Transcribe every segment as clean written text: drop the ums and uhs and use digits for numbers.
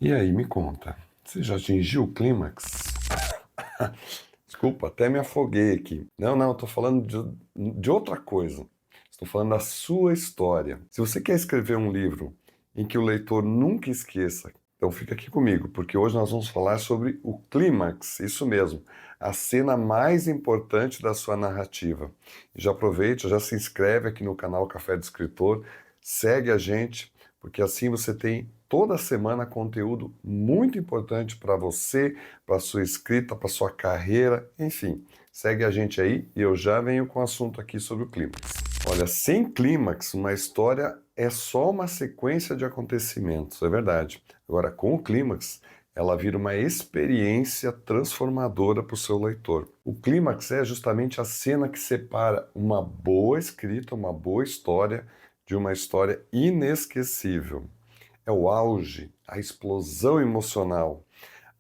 E aí, me conta, você já atingiu o clímax? Desculpa, até me afoguei aqui. Não, eu tô falando de outra coisa. Estou falando da sua história. Se você quer escrever um livro em que o leitor nunca esqueça, então fica aqui comigo, porque hoje nós vamos falar sobre o clímax, isso mesmo, a cena mais importante da sua narrativa. Já aproveita, já se inscreve aqui no canal Café do Escritor, segue a gente, porque assim você tem toda semana conteúdo muito importante para você, para sua escrita, para sua carreira, enfim. Segue a gente aí e eu já venho com o assunto aqui sobre o clímax. Olha, sem clímax, uma história é só uma sequência de acontecimentos, é verdade. Agora, com o clímax, ela vira uma experiência transformadora para o seu leitor. O clímax é justamente a cena que separa uma boa escrita, uma boa história, de uma história inesquecível. É o auge, a explosão emocional,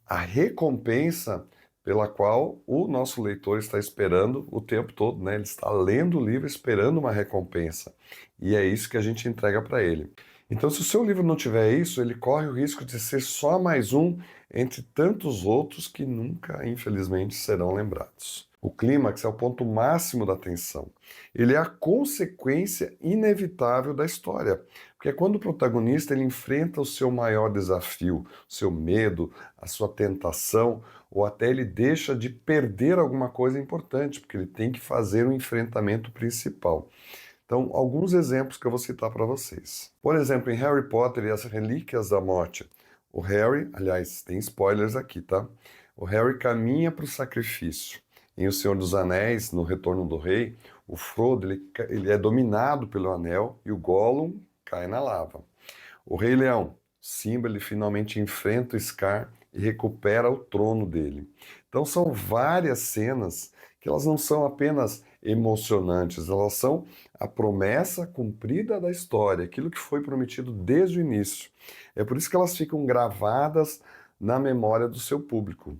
a recompensa pela qual o nosso leitor está esperando o tempo todo, né? Ele está lendo o livro esperando uma recompensa. E é isso que a gente entrega para ele. Então, se o seu livro não tiver isso, ele corre o risco de ser só mais um entre tantos outros que nunca, infelizmente, serão lembrados. O clímax é o ponto máximo da tensão. Ele é a consequência inevitável da história, porque é quando o protagonista ele enfrenta o seu maior desafio, o seu medo, a sua tentação, ou até ele deixa de perder alguma coisa importante, porque ele tem que fazer o enfrentamento principal. Então, alguns exemplos que eu vou citar para vocês. Por exemplo, em Harry Potter e as Relíquias da Morte, o Harry, aliás, tem spoilers aqui, tá? O Harry caminha para o sacrifício. Em O Senhor dos Anéis, no Retorno do Rei, o Frodo ele é dominado pelo anel e o Gollum cai na lava. O Rei Leão, Simba, ele finalmente enfrenta o Scar e recupera o trono dele. Então são várias cenas que elas não são apenas emocionantes, elas são a promessa cumprida da história, aquilo que foi prometido desde o início. É por isso que elas ficam gravadas na memória do seu público.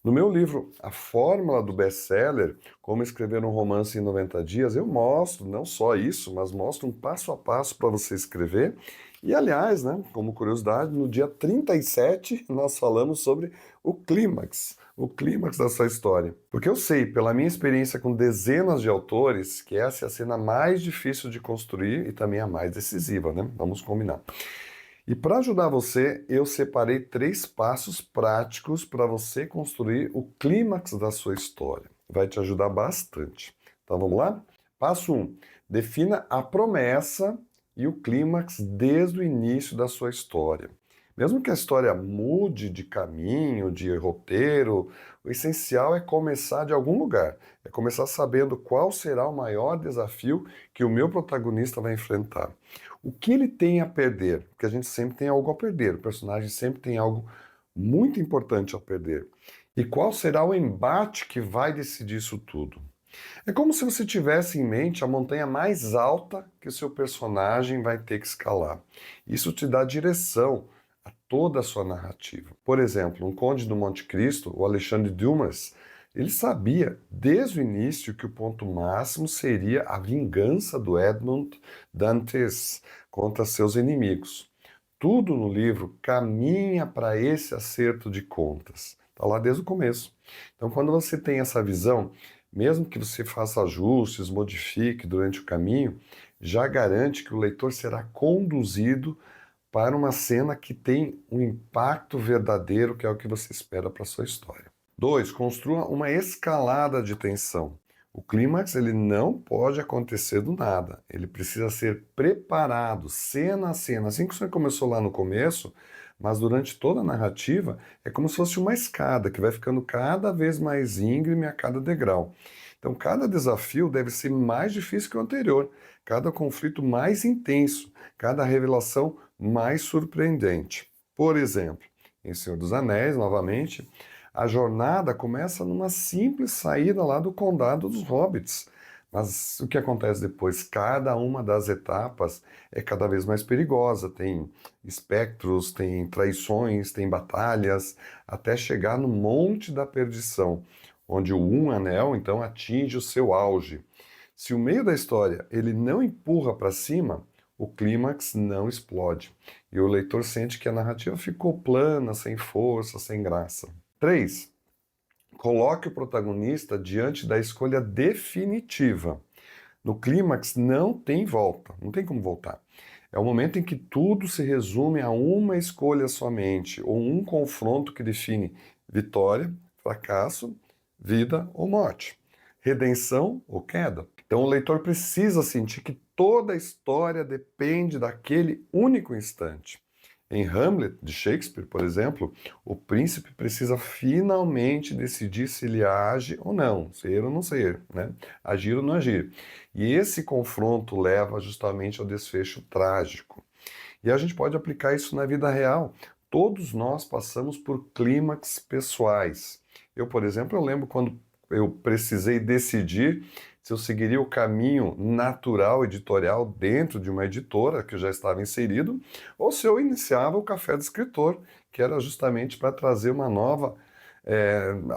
No meu livro, A Fórmula do Best-Seller, Como Escrever um Romance em 90 Dias, eu mostro não só isso, mas mostro um passo a passo para você escrever. E, aliás, né, como curiosidade, no dia 37 nós falamos sobre o clímax da sua história. Porque eu sei, pela minha experiência com dezenas de autores, que essa é a cena mais difícil de construir e também a mais decisiva, né? Vamos combinar. E para ajudar você, eu separei 3 passos práticos para você construir o clímax da sua história. Vai te ajudar bastante. Então vamos lá? Passo 1. Defina a promessa e o clímax desde o início da sua história. Mesmo que a história mude de caminho, de roteiro, o essencial é começar de algum lugar. É começar sabendo qual será o maior desafio que o meu protagonista vai enfrentar. O que ele tem a perder? Porque a gente sempre tem algo a perder, o personagem sempre tem algo muito importante a perder. E qual será o embate que vai decidir isso tudo? É como se você tivesse em mente a montanha mais alta que o seu personagem vai ter que escalar. Isso te dá direção a toda a sua narrativa. Por exemplo, um Conde do Monte Cristo, o Alexandre Dumas, ele sabia desde o início que o ponto máximo seria a vingança do Edmond Dantes contra seus inimigos. Tudo no livro caminha para esse acerto de contas. Está lá desde o começo. Então, quando você tem essa visão, mesmo que você faça ajustes, modifique durante o caminho, já garante que o leitor será conduzido para uma cena que tem um impacto verdadeiro, que é o que você espera para a sua história. 2. Construa uma escalada de tensão. O clímax ele não pode acontecer do nada. Ele precisa ser preparado, cena a cena. Assim que você começou lá no começo, mas durante toda a narrativa, é como se fosse uma escada que vai ficando cada vez mais íngreme a cada degrau. Então, cada desafio deve ser mais difícil que o anterior, cada conflito mais intenso, cada revelação mais surpreendente. Por exemplo, em Senhor dos Anéis, novamente, a jornada começa numa simples saída lá do condado dos hobbits. Mas o que acontece depois? Cada uma das etapas é cada vez mais perigosa. Tem espectros, tem traições, tem batalhas, até chegar no Monte da Perdição, onde o Um Anel, então, atinge o seu auge. Se o meio da história ele não empurra para cima, o clímax não explode. E o leitor sente que a narrativa ficou plana, sem força, sem graça. 3. Coloque o protagonista diante da escolha definitiva. No clímax não tem volta, não tem como voltar. É o momento em que tudo se resume a uma escolha somente, ou um confronto que define vitória, fracasso, vida ou morte, redenção ou queda. Então o leitor precisa sentir que toda a história depende daquele único instante. Em Hamlet, de Shakespeare, por exemplo, o príncipe precisa finalmente decidir se ele age ou não, ser ou não ser, né? Agir ou não agir. E esse confronto leva justamente ao desfecho trágico. E a gente pode aplicar isso na vida real. Todos nós passamos por clímax pessoais. Eu, por exemplo, eu lembro quando eu precisei decidir se eu seguiria o caminho natural editorial dentro de uma editora que eu já estava inserido, ou se eu iniciava o Café do Escritor, que era justamente para trazer uma nova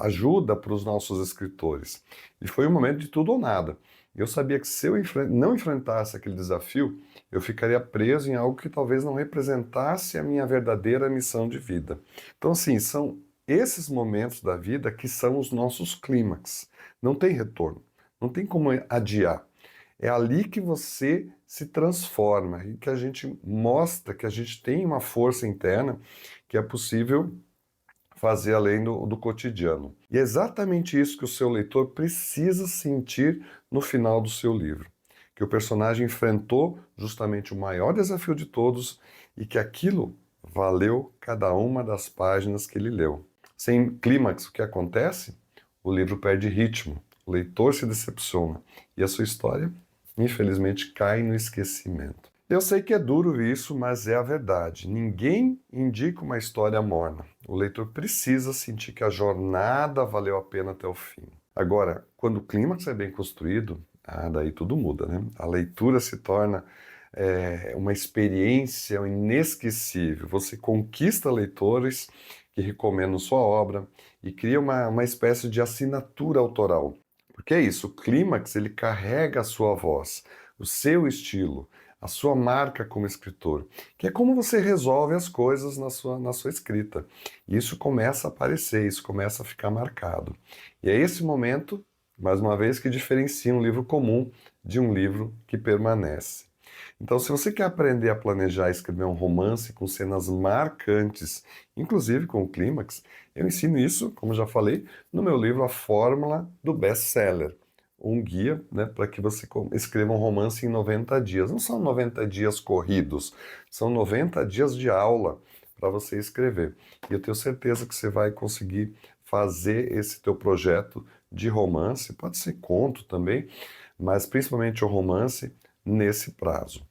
ajuda para os nossos escritores. E foi um momento de tudo ou nada. Eu sabia que se eu não enfrentasse aquele desafio, eu ficaria preso em algo que talvez não representasse a minha verdadeira missão de vida. Então, assim, são esses momentos da vida que são os nossos clímax. Não tem retorno, não tem como adiar. É ali que você se transforma e que a gente mostra que a gente tem uma força interna que é possível fazer além do cotidiano. E é exatamente isso que o seu leitor precisa sentir no final do seu livro. Que o personagem enfrentou justamente o maior desafio de todos e que aquilo valeu cada uma das páginas que ele leu. Sem clímax, o que acontece? O livro perde ritmo, o leitor se decepciona e a sua história, infelizmente, cai no esquecimento. Eu sei que é duro isso, mas é a verdade. Ninguém indica uma história morna. O leitor precisa sentir que a jornada valeu a pena até o fim. Agora, quando o clímax é bem construído, daí tudo muda, né? A leitura se torna uma experiência inesquecível. Você conquista leitores que recomendam sua obra e cria uma espécie de assinatura autoral. Porque é isso, o clímax ele carrega a sua voz, o seu estilo, a sua marca como escritor, que é como você resolve as coisas na sua escrita. E isso começa a aparecer, isso começa a ficar marcado. E é esse momento, mais uma vez, que diferencia um livro comum de um livro que permanece. Então, se você quer aprender a planejar e escrever um romance com cenas marcantes, inclusive com o clímax, eu ensino isso, como já falei, no meu livro A Fórmula do Best-Seller. Um guia, né, para que você escreva um romance em 90 dias. Não são 90 dias corridos, são 90 dias de aula para você escrever. E eu tenho certeza que você vai conseguir fazer esse teu projeto de romance, pode ser conto também, mas principalmente o romance, nesse prazo.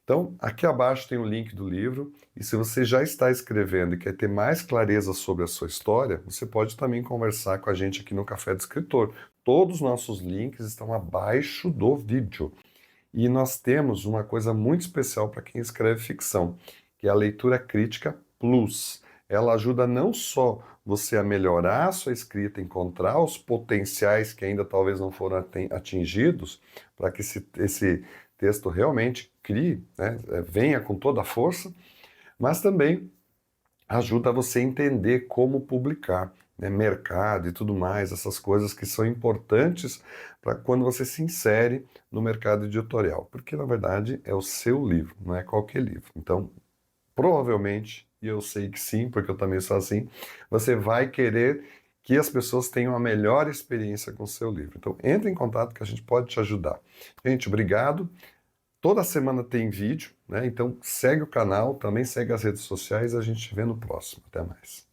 Então, aqui abaixo tem o link do livro, e se você já está escrevendo e quer ter mais clareza sobre a sua história, você pode também conversar com a gente aqui no Café do Escritor. Todos os nossos links estão abaixo do vídeo. E nós temos uma coisa muito especial para quem escreve ficção, que é a Leitura Crítica Plus. Ela ajuda não só você a melhorar a sua escrita, encontrar os potenciais que ainda talvez não foram atingidos, para que esse texto realmente crie, né, venha com toda a força, mas também ajuda você a entender como publicar, né, mercado e tudo mais, essas coisas que são importantes para quando você se insere no mercado editorial, porque na verdade é o seu livro, não é qualquer livro. Então, provavelmente, e eu sei que sim, porque eu também sou assim, você vai querer que as pessoas tenham a melhor experiência com o seu livro. Então, entre em contato que a gente pode te ajudar. Gente, obrigado. Toda semana tem vídeo, né? Então segue o canal, também segue as redes sociais, a gente se vê no próximo. Até mais.